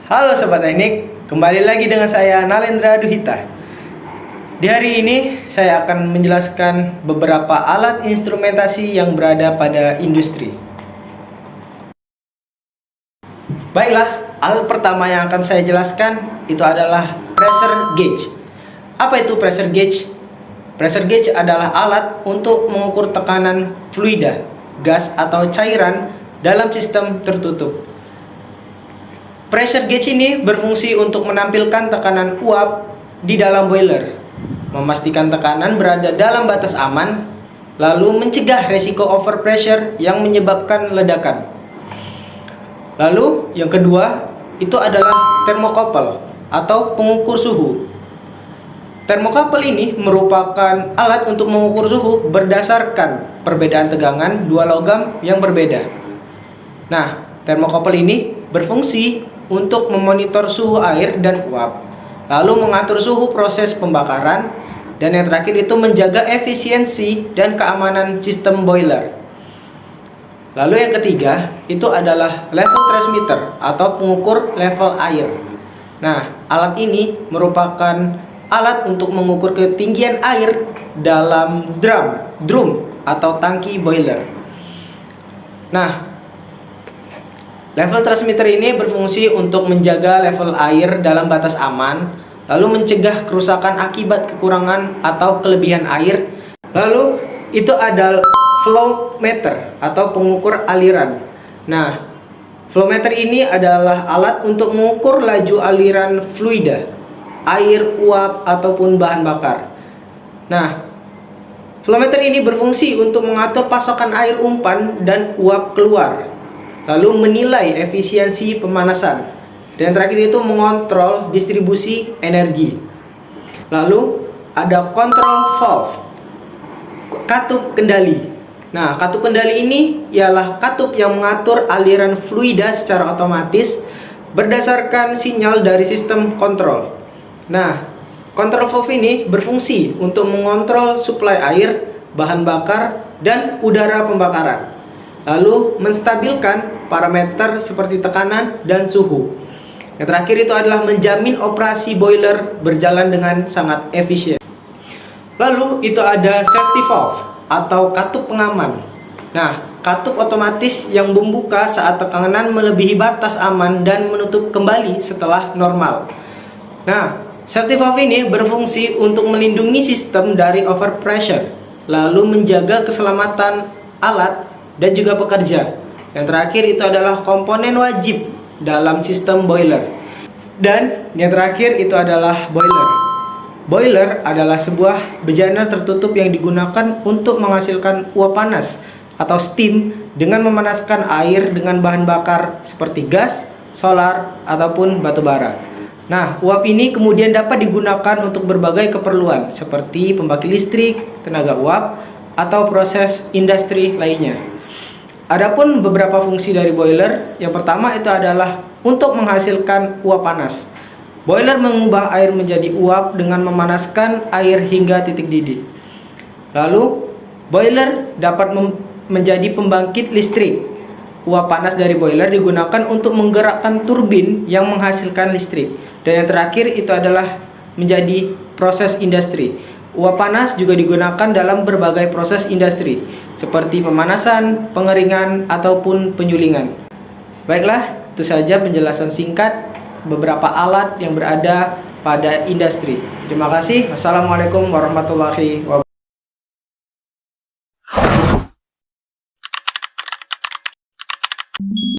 Halo Sobat Teknik, kembali lagi dengan saya Nalendra Duhita. Di hari ini saya akan menjelaskan beberapa alat instrumentasi yang berada pada industri. Baiklah, alat pertama yang akan saya jelaskan itu adalah pressure gauge. Apa itu pressure gauge? Pressure gauge adalah alat untuk mengukur tekanan fluida, gas atau cairan dalam sistem tertutup. Pressure gauge ini berfungsi untuk menampilkan tekanan uap di dalam boiler, memastikan tekanan berada dalam batas aman, lalu mencegah resiko overpressure yang menyebabkan ledakan. Lalu yang kedua itu adalah thermocouple atau pengukur suhu. Thermocouple ini merupakan alat untuk mengukur suhu berdasarkan perbedaan tegangan dua logam yang berbeda. Nah, thermocouple ini berfungsi untuk memonitor suhu air dan uap, lalu mengatur suhu proses pembakaran, dan yang terakhir itu menjaga efisiensi dan keamanan sistem boiler. Lalu yang ketiga itu adalah level transmitter atau pengukur level air. Nah, alat ini merupakan alat untuk mengukur ketinggian air dalam drum atau tangki boiler. Nah, level transmitter ini berfungsi untuk menjaga level air dalam batas aman, lalu mencegah kerusakan akibat kekurangan atau kelebihan air. Lalu itu ada flow meter atau pengukur aliran. Nah, flow meter ini adalah alat untuk mengukur laju aliran fluida, air, uap ataupun bahan bakar. Nah, flow meter ini berfungsi untuk mengatur pasokan air umpan dan uap keluar, lalu menilai efisiensi pemanasan, dan terakhir itu mengontrol distribusi energi. Lalu ada control valve, katup kendali. Nah, katup kendali ini ialah katup yang mengatur aliran fluida secara otomatis berdasarkan sinyal dari sistem kontrol. Nah, control valve ini berfungsi untuk mengontrol suplai air, bahan bakar, dan udara pembakaran, lalu menstabilkan parameter seperti tekanan dan suhu. Yang terakhir itu adalah menjamin operasi boiler berjalan dengan sangat efisien. Lalu itu ada safety valve atau katup pengaman. Nah, katup otomatis yang membuka saat tekanan melebihi batas aman dan menutup kembali setelah normal. Nah, safety valve ini berfungsi untuk melindungi sistem dari overpressure, lalu menjaga keselamatan alat dan juga pekerja. Yang terakhir itu adalah komponen wajib dalam sistem boiler. Dan yang terakhir itu adalah boiler. Boiler adalah sebuah bejana tertutup yang digunakan untuk menghasilkan uap panas atau steam dengan memanaskan air dengan bahan bakar seperti gas, solar, ataupun batu bara. Nah, uap ini kemudian dapat digunakan untuk berbagai keperluan seperti pembangkit listrik, tenaga uap, atau proses industri lainnya. Adapun beberapa fungsi dari boiler, yang pertama itu adalah untuk menghasilkan uap panas. Boiler mengubah air menjadi uap dengan memanaskan air hingga titik didih. Lalu, boiler dapat menjadi pembangkit listrik. Uap panas dari boiler digunakan untuk menggerakkan turbin yang menghasilkan listrik. Dan yang terakhir itu adalah menjadi proses industri. Uap panas juga digunakan dalam berbagai proses industri, seperti pemanasan, pengeringan, ataupun penyulingan. Baiklah, itu saja penjelasan singkat beberapa alat yang berada pada industri. Terima kasih. Wassalamualaikum warahmatullahi wabarakatuh.